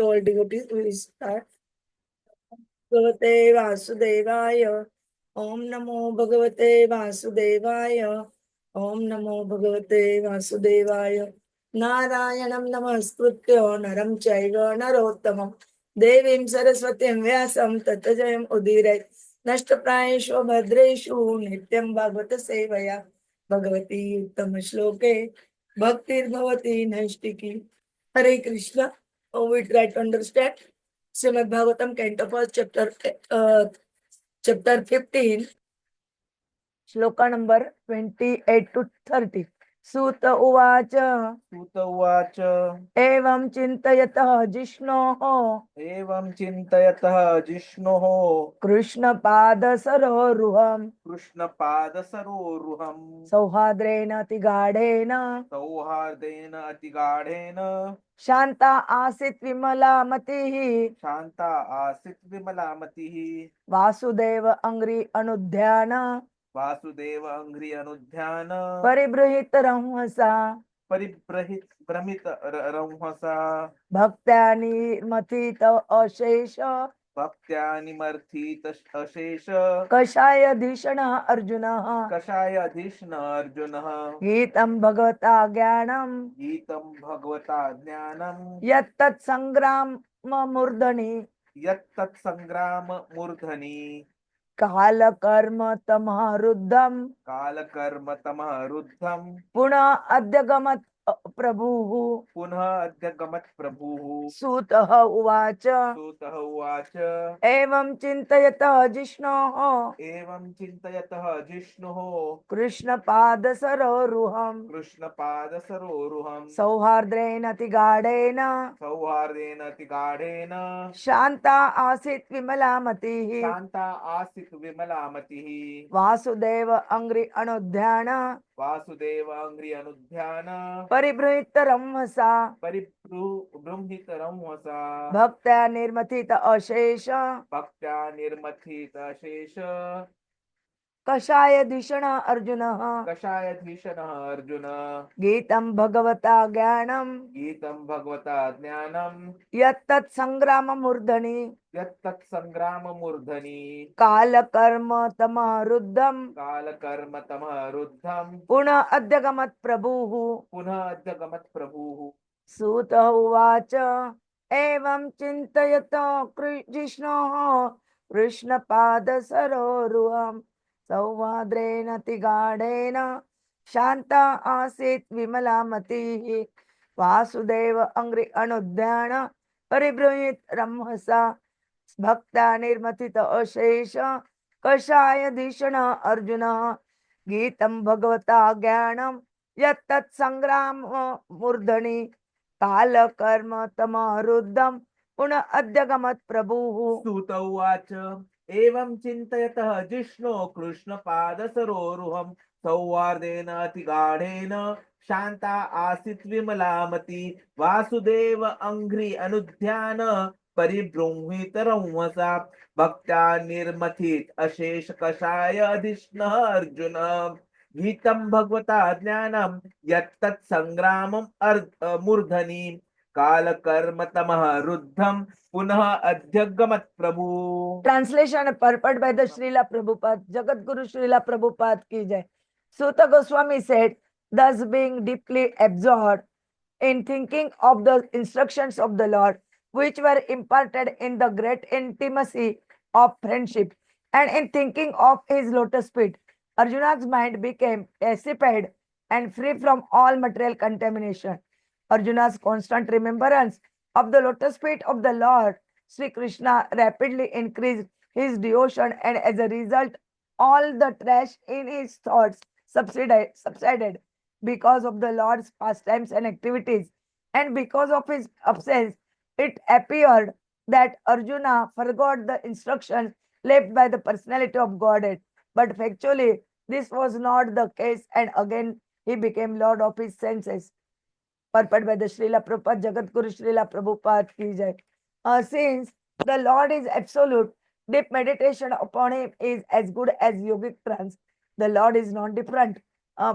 to all devotees, we start. Bhagavate Vasudevaya. Om Namo Bhagavate Vasudevaya. Om Namo Bhagavate Vasudevaya. Narayanam Namaskritya Naram Chaiva Narottamam Devim Saraswatim Vyasam Tatajayam Udiray Nashtaprayeshu Bhadreshu Nityam Bhagavata Sevaya Bhagavati Uttama Shloke Bhaktir Bhavati Naistiki. Hare Krishna. We try to understand Srimad Bhagavatam, Canto 1, chapter 15, shloka number 28 to 30. Sutta uvacha. Sutta uvacha. Evam chintayatah jishnoho. Evam chintayatah jishnoho. Krishna pada saroruham. Krishna pada saroruham. Sauhadrena tigadena. Sauhardena atigadena. Shanta asit vimala matihi. Shanta asit vimala matihi. Vasudeva angri anudhyana. Vasudeva angri anudhyana. Paribruhit ramhasa. Paribrahit brahmit ramhasa. Bhaktani mathita ashesha. Bhaktya marthita ashesha. Kashaya dhishana Arjuna. Kashaya dhishna Arjuna. Gitam bhagavata jnanam. Gitam bhagavata jnanam. Yattat sangrama murdhani. Yattat sangrama murdhani. Kala karma tamaruddham. Kala karma tamaruddham. Puna adyagamat prabhuhu. Punha adhyagamat prabhuhu. Sutaha uvacha. Sutaha uvacha. Evam chintayatah jishnoho. Evam chintayatah jishnoho. Krishna pada saroruham. Krishna pada saroruham. Sauhardrena tigadena. Sauhardena tigadena. Shanta asit vimalamatihi. Shanta asit vimalamatihi. Vasudeva angri anudhyana. Vasudeva angri anudhyana. Paribruhita ramhasa. Paribruhita ramhasa. Bhaktya nirmathita ashesha. Bhaktya nirmathita shesha. Kashaya dhishana Arjuna. Kashaya dhishana Arjuna. Gitam bhagavata jnanam. Gitam bhagavata jnanam. Yattat sangrama murdhani. Yattat sangrama murdhani. Kala karma tamaruddham. Kala karma tamaruddham. Puna adyagamat prabhuhu. Punha adhyagamat prabhuhu. Sutta uvacha. Evam chintayata jishnoho. Krishna pada saroruham. Sauvadrena tigadena. Shanta asit vimalamatihi. Vasudeva angri anudhyana. Paribruhit ramhasa. Bhakta nirmathita ashesha. Kashaya dhishana Arjuna. Gitam bhagavata jnanam. Yattat sangrama murdhani. Kala karma tamaruddham. Puna adyagamat prabhuhu. Sutta uvacha. Evam chintayatah jishno Krishna pada saroruham. Sauhardena tigadena. Shanta asit vimalamati. Vasudeva angri anudhyana. Paribruhita ramhasa. Bhaktya nirmathit ashesh kashaya dhishna Arjuna. Gitam bhagavata jnanam. Yattat sangramam murdhani. Kala karma tamah ruddham. Punha adhyagamat prabhu. Translation purport by the Srila Prabhupada, Jagat Guru Srila Prabhupada ki jai. Sutta Goswami said, thus being deeply absorbed in thinking of the instructions of the Lord, which were imparted in the great intimacy of friendship, and in thinking of his lotus feet, Arjuna's mind became pacified and free from all material contamination. Arjuna's constant remembrance of the lotus feet of the Lord Śrī Kṛṣṇa rapidly increased his devotion, and as a result, all the trash in his thoughts subsided because of the Lord's pastimes and activities, and because of his absence, it appeared that Arjuna forgot the instructions left by the personality of Godhead. But factually, this was not the case, and again he became Lord of his senses. Purport by the Srila Prabhupada, Jagat Guru Srila Prabhupada ki jai. Since the Lord is absolute, deep meditation upon him is as good as yogic trance. The Lord is not different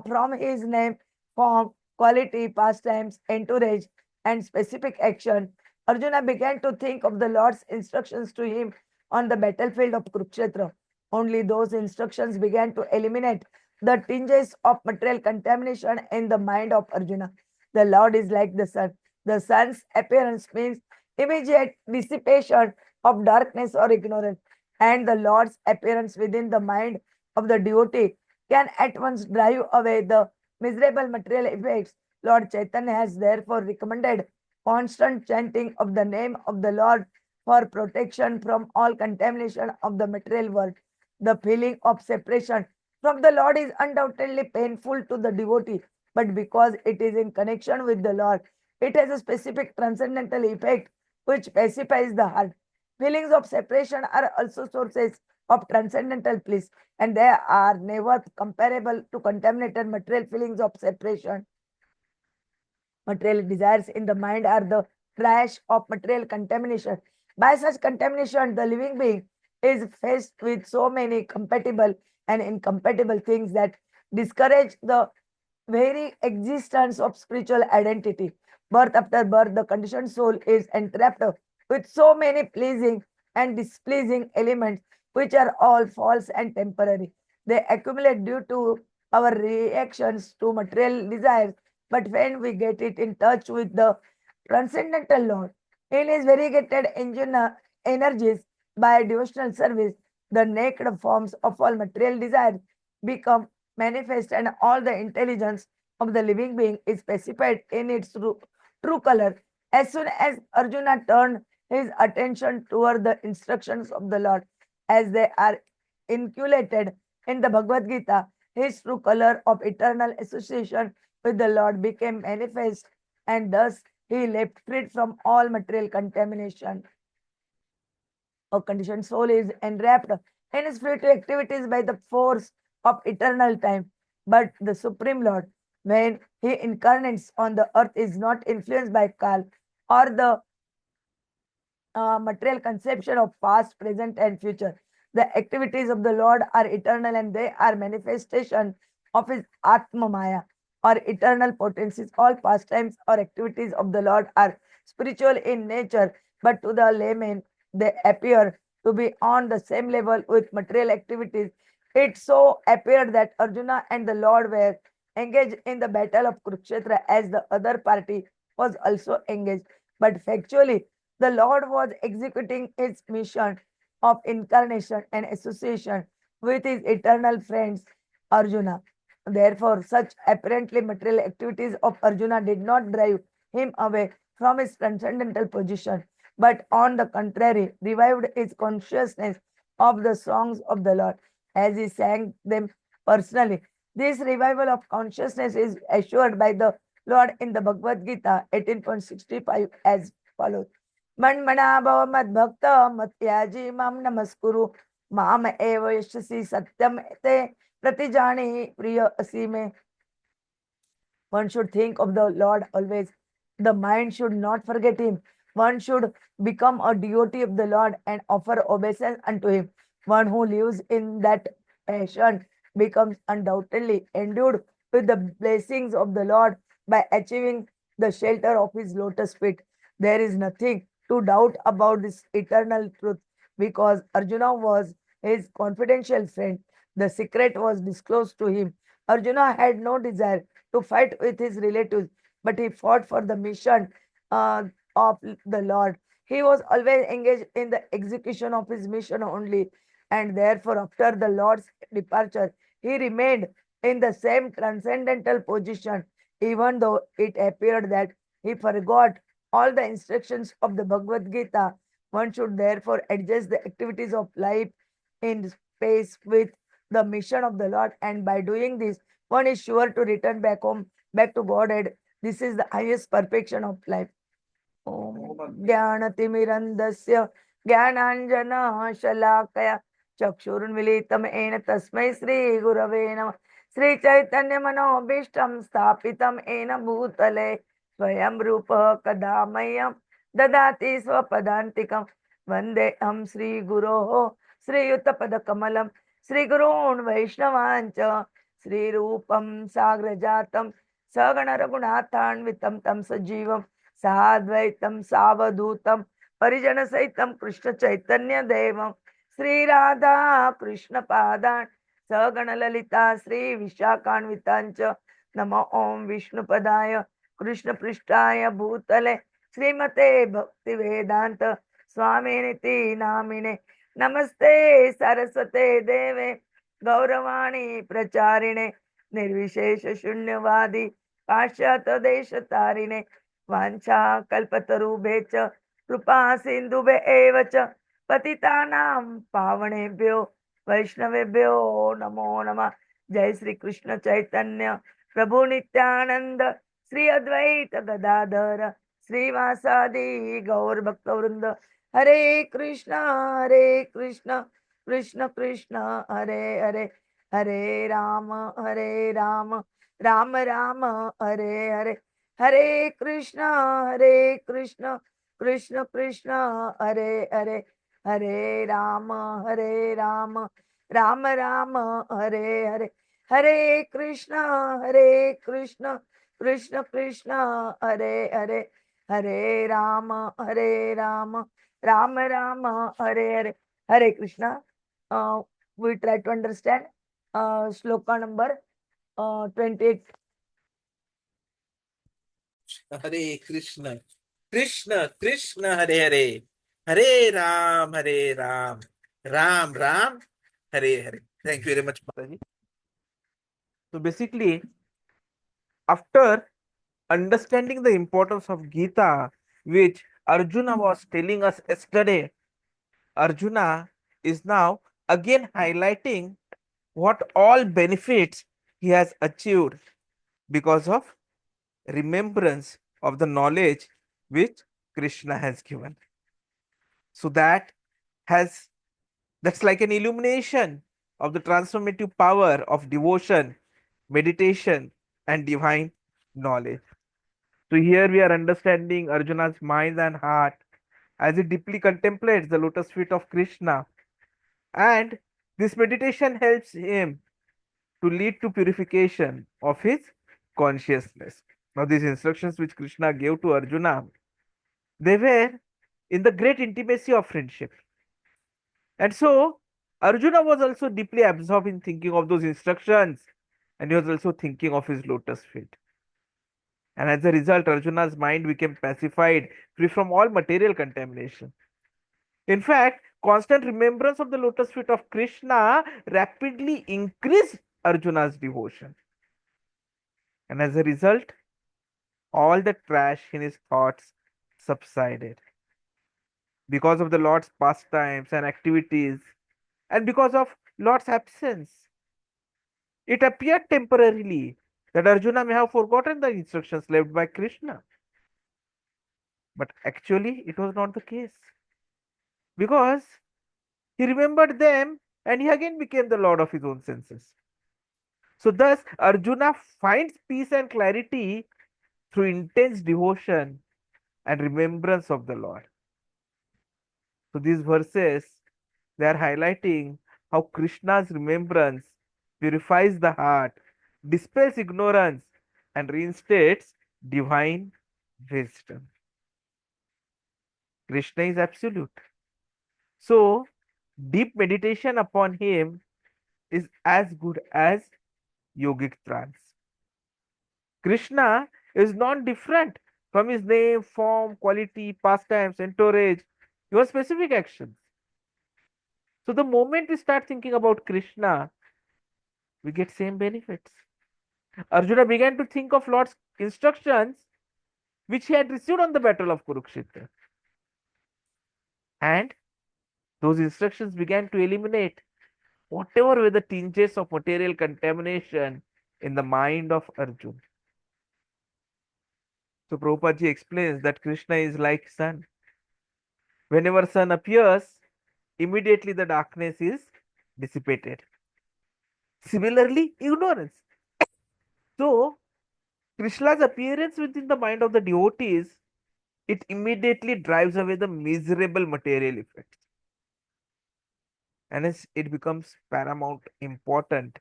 from his name, form, quality, pastimes, entourage, and specific action. Arjuna began to think of the Lord's instructions to him on the battlefield of Kurukshetra. Only those instructions began to eliminate the tinges of material contamination in the mind of Arjuna. The Lord is like the sun. The sun's appearance means immediate dissipation of darkness or ignorance, and the Lord's appearance within the mind of the devotee can at once drive away the miserable material effects. Lord Chaitanya has therefore recommended constant chanting of the name of the Lord for protection from all contamination of the material world. The feeling of separation from the Lord is undoubtedly painful to the devotee, but because it is in connection with the Lord, it has a specific transcendental effect which pacifies the heart. Feelings of separation are also sources of transcendental bliss, and they are never comparable to contaminated material feelings of separation. Material desires in the mind are the trash of material contamination. By such contamination, the living being is faced with so many compatible and incompatible things that discourage the very existence of spiritual identity. Birth after birth, the conditioned soul is entrapped with so many pleasing and displeasing elements, which are all false and temporary. They accumulate due to our reactions to material desires, but when we get it in touch with the transcendental Lord, in his variegated energies by devotional service, the naked forms of all material desires become manifest, and all the intelligence of the living being is specified in its true color. As soon as Arjuna turned his attention toward the instructions of the Lord, as they are inculcated in the Bhagavad Gita, his true color of eternal association with the Lord became manifest, and thus he left freed from all material contamination. A conditioned soul is enwrapped in spiritual activities by the force of eternal time. But the Supreme Lord, when he incarnates on the earth, is not influenced by Kal or the material conception of past, present, and future. The activities of the Lord are eternal, and they are manifestation of his Atma Maya or eternal potencies. All pastimes or activities of the Lord are spiritual in nature, but to the layman, they appear to be on the same level with material activities. It so appeared that Arjuna and the Lord were engaged in the battle of Kurukshetra as the other party was also engaged. But factually, the Lord was executing his mission of incarnation and association with his eternal friends Arjuna. Therefore, such apparently material activities of Arjuna did not drive him away from his transcendental position, but on the contrary, revived his consciousness of the songs of the Lord as he sang them personally. This revival of consciousness is assured by the Lord in the Bhagavad Gita 18.65 as follows. मन्मना भव मद्भक्त मत्याजी माम नमस्कुरु माम एव यशसि सत्यम ते प्रतिजाने प्रिय असि में. One should think of the Lord always. The mind should not forget him. One should become a devotee of the Lord and offer obeisance unto him. One who lives in that passion becomes undoubtedly endued with the blessings of the Lord by achieving the shelter of his lotus feet. There is nothing to doubt about this eternal truth because Arjuna was his confidential friend. The secret was disclosed to him. Arjuna had no desire to fight with his relatives, but he fought for the mission of the Lord. He was always engaged in the execution of his mission only, and therefore, after the Lord's departure, he remained in the same transcendental position, even though it appeared that he forgot all the instructions of the Bhagavad Gita. One should therefore adjust the activities of life in space with the mission of the Lord, and by doing this, one is sure to return back home, back to Godhead. This is the highest perfection of life. Om Jnanatimirandasya Jnananjana Shalakaya Chakshurunmilitam Ena Tasmai Sri Gurave Namah. Sri Chaitanya Manobishtam Sthapitam Ena Bhutale Swayam Rupa Kadamayam Dadati Swapadantikam Vandeham Sri Guroho Sri Yuttapada Kamalam Sri Gurun Vaishnavancha Sri Rupam Sagrajatam Sagana Raghunathan Vitam Tam Sajivam साद्वैतं सावधूतं परिजनसहितं Krishna Chaitanya देवं श्री राधा कृष्ण पादान् सगणललिता श्री विशाखान्वितांच नमो ओम विष्णुपदाय कृष्ण पृष्ठाय भूतले श्रीमते भक्ति वेदांत स्वामिनिति नामिने नमस्ते सरस्वते देवे गौरवाणी प्रचारिणे निर्विशेष शून्यवादी पाश्चात देश तारिणे वांछा कल्पतरुभ्ये च कृपा सिन्धुभ्य एव च पतितानां पावनेभ्यो वैष्णवेभ्यो नमो नमः। जय श्री कृष्ण चैतन्य प्रभु नित्यानंद श्री अद्वैत गदाधर श्रीवासादि गौर भक्तवृंद हरे Krishna Krishna Krishna Hare Hare Hare Ram Ram Ram Hare Hare Hare Krishna Krishna Krishna Hare Hare Hare Ram Ram Ram Hare Hare Hare Krishna Krishna Krishna Hare Hare Hare Ram Ram Ram Hare Hare Hare Krishna. We try to understand shloka number 28. Hare Krishna, Krishna Krishna Hare Hare, Hare Ram, Ram Ram, Hare Hare. Thank you very much, Mataji. So basically, after understanding the importance of Gita, which Arjuna was telling us yesterday, Arjuna is now again highlighting what all benefits he has achieved because of remembrance of the knowledge which Krishna has given. So that's like an illumination of the transformative power of devotion, meditation, and divine knowledge. So here we are understanding Arjuna's mind and heart as he deeply contemplates the lotus feet of Krishna. And this meditation helps him to lead to purification of his consciousness. Now, these instructions which Krishna gave to Arjuna, they were in the great intimacy of friendship. And so, Arjuna was also deeply absorbed in thinking of those instructions, and he was also thinking of his lotus feet. And as a result, Arjuna's mind became pacified, free from all material contamination. In fact, constant remembrance of the lotus feet of Krishna rapidly increased Arjuna's devotion. And as a result, all the trash in his thoughts subsided. Because of the Lord's pastimes and activities, and because of Lord's absence, it appeared temporarily that Arjuna may have forgotten the instructions left by Krishna. But actually, it was not the case. Because he remembered them and he again became the Lord of his own senses. So, thus, Arjuna finds peace and clarity through intense devotion and remembrance of the Lord. So, these verses they are highlighting how Krishna's remembrance purifies the heart, dispels ignorance, and reinstates divine wisdom. Krishna is absolute. So, deep meditation upon him is as good as yogic trance. Krishna is not different from his name, form, quality, pastimes, entourage, even specific actions. So, the moment we start thinking about Krishna, we get same benefits. Arjuna began to think of Lord's instructions which he had received on the battle of Kurukshetra. And those instructions began to eliminate whatever were the tinges of material contamination in the mind of Arjuna. So Prabhupada ji explains that Krishna is like sun. Whenever sun appears, immediately the darkness is dissipated. Similarly, ignorance. So Krishna's appearance within the mind of the devotees, it immediately drives away the miserable material effects. And hence it becomes paramount important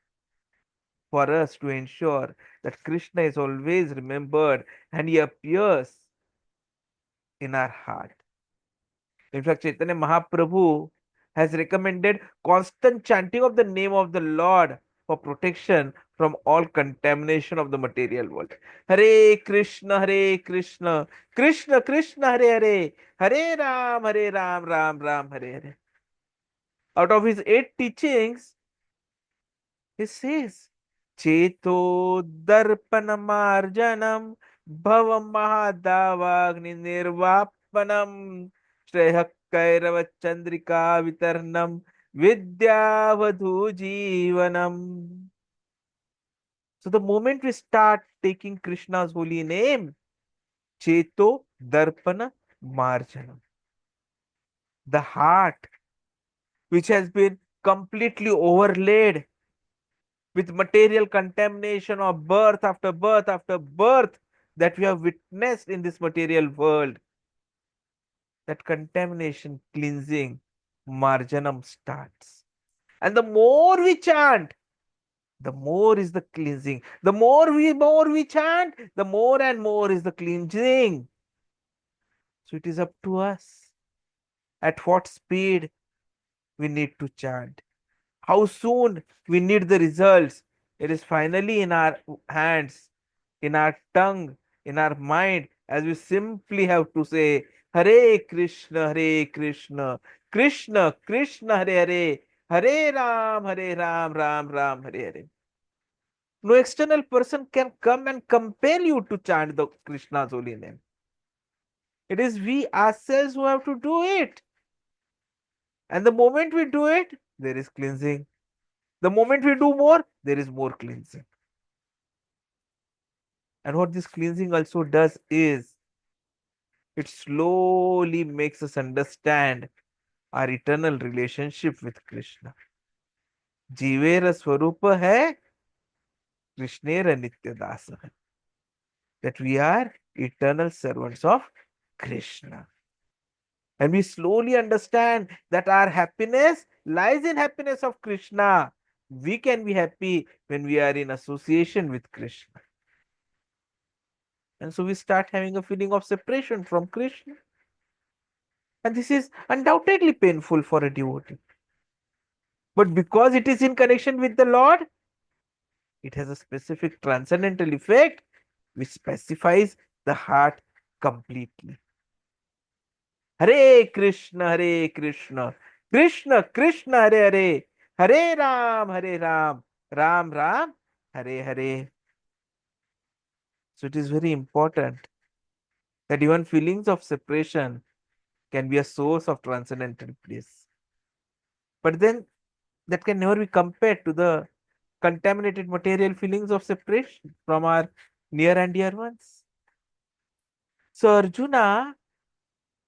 for us to ensure that Krishna is always remembered and he appears in our heart. In fact, Chaitanya Mahaprabhu has recommended constant chanting of the name of the Lord for protection from all contamination of the material world. Hare Krishna, Hare Krishna, Krishna Krishna, Hare Hare, Hare Ram, Ram Ram, Hare Hare. Out of his 8 teachings, he says, Cheto Darpanamarjanam Bhavam Mahadavagni Nirvapanam Shreya Kairava Chandrika Vitarnam Vidyavadhu Jivanam. So the moment we start taking Krishna's holy name, Cheto Darpana Marjanam, the heart which has been completely overlaid with material contamination of birth after birth after birth that we have witnessed in this material world, that contamination cleansing marjanam starts. And the more we chant, the more is the cleansing. The more we chant, the more and more is the cleansing. So it is up to us at what speed we need to chant, how soon we need the results. It is finally in our hands, in our tongue, in our mind, as we simply have to say, Hare Krishna, Hare Krishna, Krishna Krishna, Hare Hare, Hare Ram, Ram Ram, Hare Hare. No external person can come and compel you to chant the Krishna's holy name. It is we ourselves who have to do it. And the moment we do it, there is cleansing. The moment we do more, there is more cleansing. And what this cleansing also does is it slowly makes us understand our eternal relationship with Krishna. Jivera Swarupa hai, Krishnera Nityadasa hai. That we are eternal servants of Krishna. And we slowly understand that our happiness lies in happiness of Krishna. We can be happy when we are in association with Krishna. And so we start having a feeling of separation from Krishna. And this is undoubtedly painful for a devotee. But because it is in connection with the Lord, it has a specific transcendental effect which pacifies the heart completely. Hare Krishna, Hare Krishna, Krishna Krishna, Hare Hare, Hare Ram, Hare Ram, Ram Ram, Hare Hare. So it is very important that even feelings of separation can be a source of transcendental bliss. But then that can never be compared to the contaminated material feelings of separation from our near and dear ones. So Arjuna,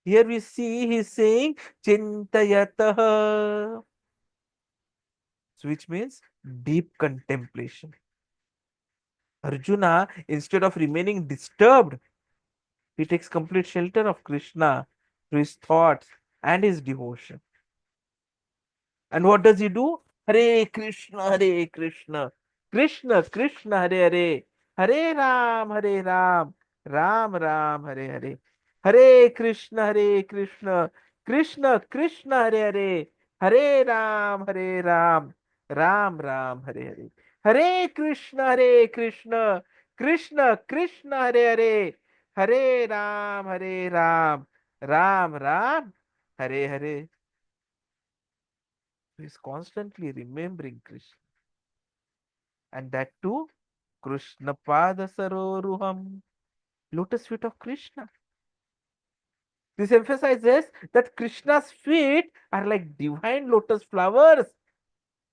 here we see he's saying Chintayatah, so which means deep contemplation. Arjuna, instead of remaining disturbed, he takes complete shelter of Krishna through his thoughts and his devotion. And what does he do? Hare Krishna, Hare Krishna, Krishna Krishna, Hare Hare, Hare Ram, Hare Ram, Ram Ram, Hare Hare. Hare Krishna, Hare Krishna, Krishna Krishna, Hare Hare, Hare Ram, Hare Ram, Ram Ram, Hare Hare. Hare Krishna, Hare Krishna, Krishna Krishna, Hare Hare, Hare Ram, Hare Ram, Ram Ram, Hare Hare. He is constantly remembering Krishna. And that too, Krishna Pada Saroruham, lotus feet of Krishna. This emphasizes that Krishna's feet are like divine lotus flowers,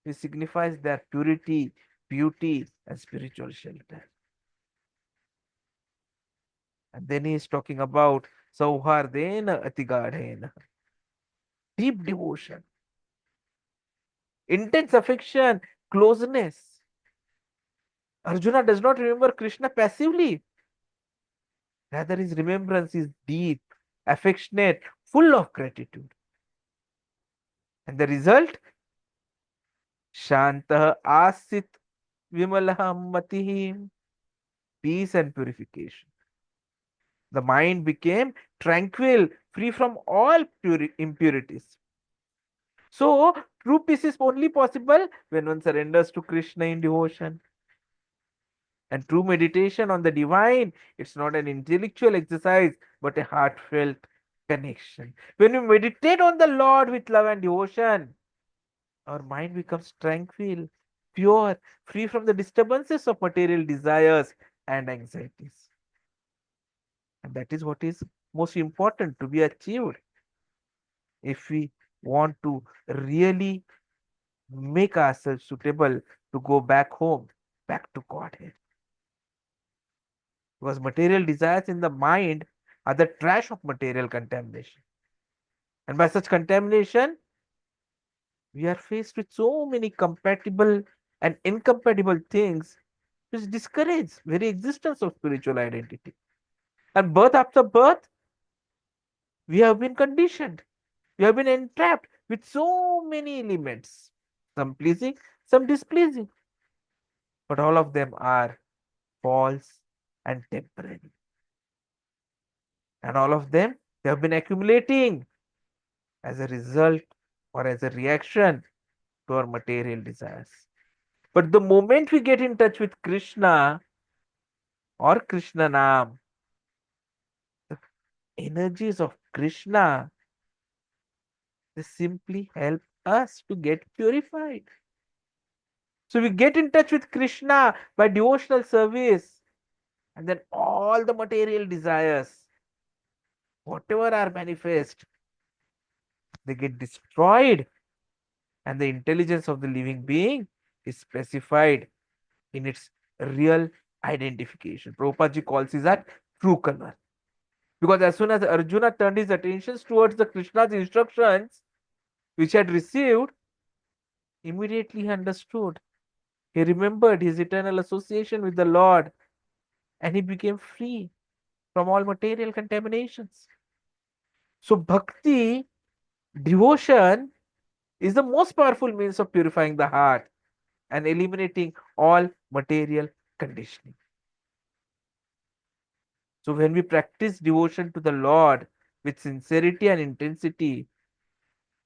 which signifies their purity, beauty, and spiritual shelter. And then he is talking about Sauhardena Atigadhena, deep devotion, intense affection, closeness. Arjuna does not remember Krishna passively. Rather, his remembrance is deep, affectionate, full of gratitude. And the result? Shantah asit vimalah matihi, peace and purification. The mind became tranquil, free from all impurities. So, true peace is only possible when one surrenders to Krishna in devotion. And true meditation on the divine, it's not an intellectual exercise, but a heartfelt connection. When we meditate on the Lord with love and devotion, our mind becomes tranquil, pure, free from the disturbances of material desires and anxieties. And that is what is most important to be achieved if we want to really make ourselves suitable to go back home, back to Godhead. Because material desires in the mind are the trash of material contamination. And by such contamination, we are faced with so many compatible and incompatible things which discourage very existence of spiritual identity. And birth after birth, we have been conditioned. We have been entrapped with so many elements, some pleasing, some displeasing. But all of them are false and temporary. And all of them, they have been accumulating as a result or as a reaction to our material desires. But the moment we get in touch with Krishna or Krishna Nam, the energies of Krishna, they simply help us to get purified. So we get in touch with Krishna by devotional service, and then all the material desires, whatever are manifest, they get destroyed, and the intelligence of the living being is specified in its real identification. Prabhupada calls it that true color. Because as soon as Arjuna turned his attentions towards the Krishna's instructions, which he had received, immediately he understood. He remembered his eternal association with the Lord, and he became free from all material contaminations. So, bhakti, devotion, is the most powerful means of purifying the heart and eliminating all material conditioning. So, when we practice devotion to the Lord with sincerity and intensity,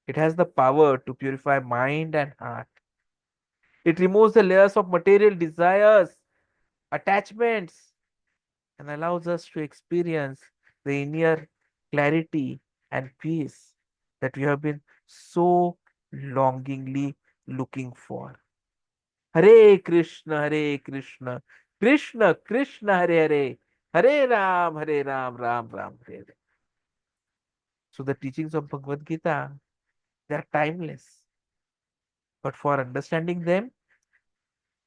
it has the power to purify mind and heart. It removes the layers of material desires, attachments, and allows us to experience the inner clarity and peace that we have been so longingly looking for. Hare Krishna, Krishna Krishna, Hare Hare, Hare Ram, Ram Ram, Hare Hare. So the teachings of Bhagavad Gita, they are timeless. But for understanding them,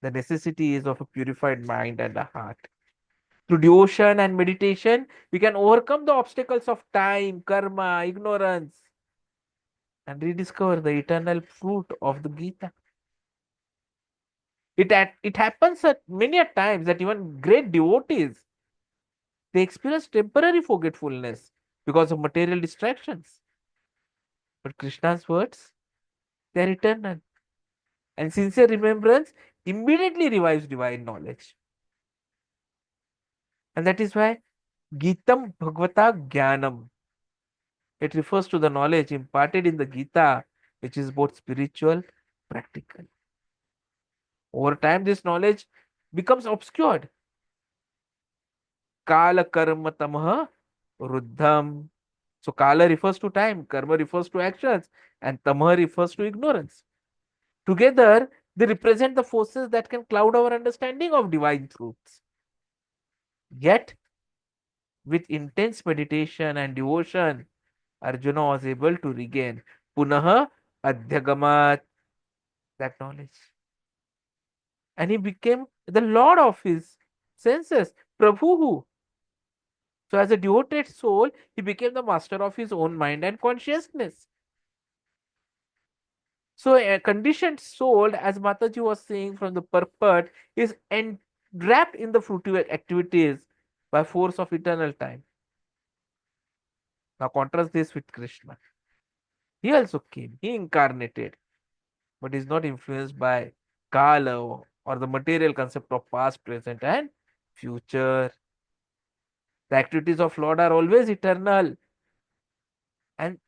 the necessity is of a purified mind and a heart. Through devotion and meditation, we can overcome the obstacles of time, karma, ignorance, and rediscover the eternal fruit of the Gita. It happens at many a times that even great devotees, they experience temporary forgetfulness because of material distractions. But Krishna's words, they are eternal. And sincere remembrance immediately revives divine knowledge. And that is why Gitam Bhagavata Jnanam. It refers to the knowledge imparted in the Gita, which is both spiritual, practical. Over time, this knowledge becomes obscured. Kala karma tamaha ruddham. So kala refers to time, karma refers to actions, and tamaha refers to ignorance. Together, they represent the forces that can cloud our understanding of divine truths. Yet, with intense meditation and devotion, Arjuna was able to regain punaha adhyagamat, that knowledge. And he became the lord of his senses, Prabhu. So, as a devoted soul, he became the master of his own mind and consciousness. So, a conditioned soul, as Mataji was saying from the purport, is enwrapped in the fruitive activities by force of eternal time. Now, contrast this with Krishna. He also came, he incarnated, but is not influenced by Kala or the material concept of past, present, and future. The activities of Lord are always eternal. And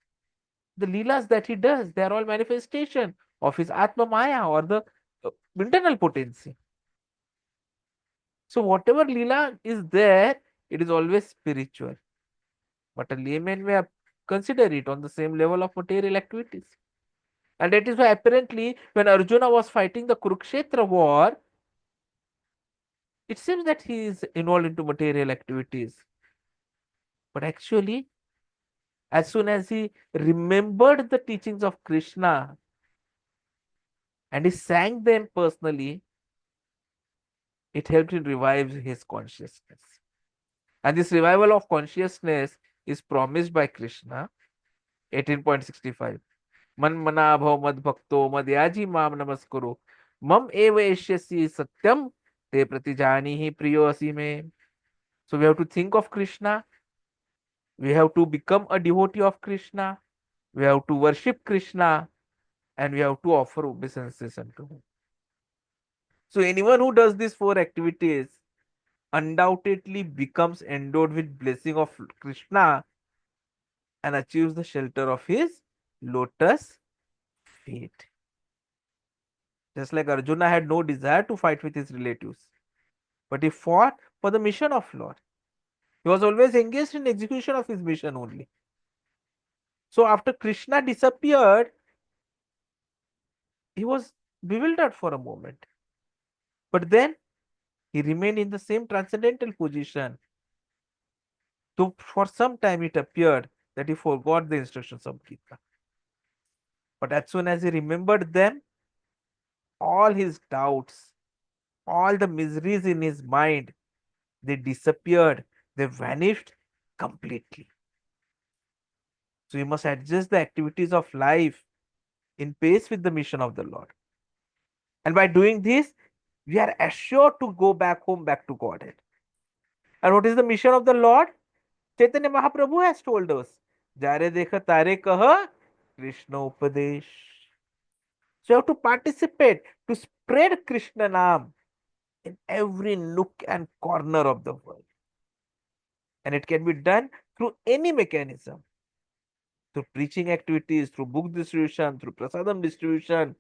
the leelas that he does, they are all manifestation of his Atma Maya, or the internal potency. So whatever leela is there, it is always spiritual. But a layman may consider it on the same level of material activities. And that is why apparently when Arjuna was fighting the Kurukshetra war, it seems that he is involved into material activities. But actually, as soon as he remembered the teachings of Krishna and he sang them personally, it helped him revive his consciousness. And this revival of consciousness is promised by Krishna, 18.65. Man mana bhav mad bhakto mad yaji mam namaskuru mam eva eshyasi satyam te pratijanihi priyo asime. So we have to think of Krishna. We have to become a devotee of Krishna. We have to worship Krishna, and we have to offer obeisances unto him. So anyone who does these four activities undoubtedly becomes endowed with blessing of Krishna and achieves the shelter of his lotus feet. Just like Arjuna had no desire to fight with his relatives, but he fought for the mission of Lord. He was always engaged in execution of his mission only. So after Krishna disappeared, he was bewildered for a moment. But then he remained in the same transcendental position. So for some time it appeared that he forgot the instructions of Gita. But as soon as he remembered them, all his doubts, all the miseries in his mind, they disappeared, they vanished completely. So we must adjust the activities of life in pace with the mission of the Lord. And by doing this, we are assured to go back home, back to Godhead. And what is the mission of the Lord? Chaitanya Mahaprabhu has told us, Jare dekha tare kaha Krishna Upadesh. So you have to participate to spread Krishna Naam in every nook and corner of the world. And it can be done through any mechanism, through preaching activities, through book distribution, through prasadam distribution,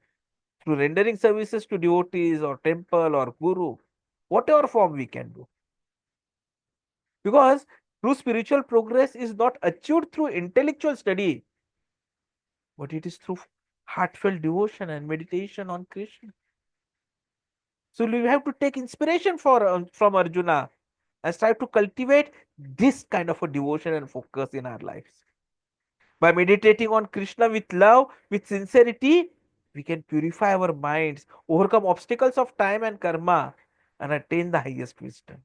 through rendering services to devotees or temple or guru, whatever form we can do. Because true spiritual progress is not achieved through intellectual study, but it is through heartfelt devotion and meditation on Krishna. So we have to take inspiration from Arjuna and strive to cultivate this kind of a devotion and focus in our lives. By meditating on Krishna with love, with sincerity, we can purify our minds, overcome obstacles of time and karma, and attain the highest wisdom.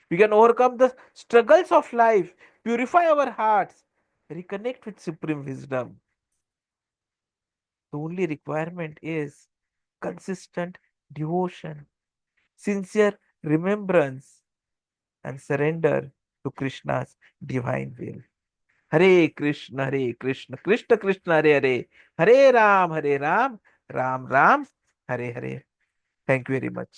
We can overcome the struggles of life, purify our hearts, reconnect with supreme wisdom. The only requirement is consistent devotion, sincere remembrance, and surrender to Krishna's divine will. Hare Krishna, Krishna Krishna, Hare Hare, Hare Ram, Ram Ram, Hare Hare. Thank you very much.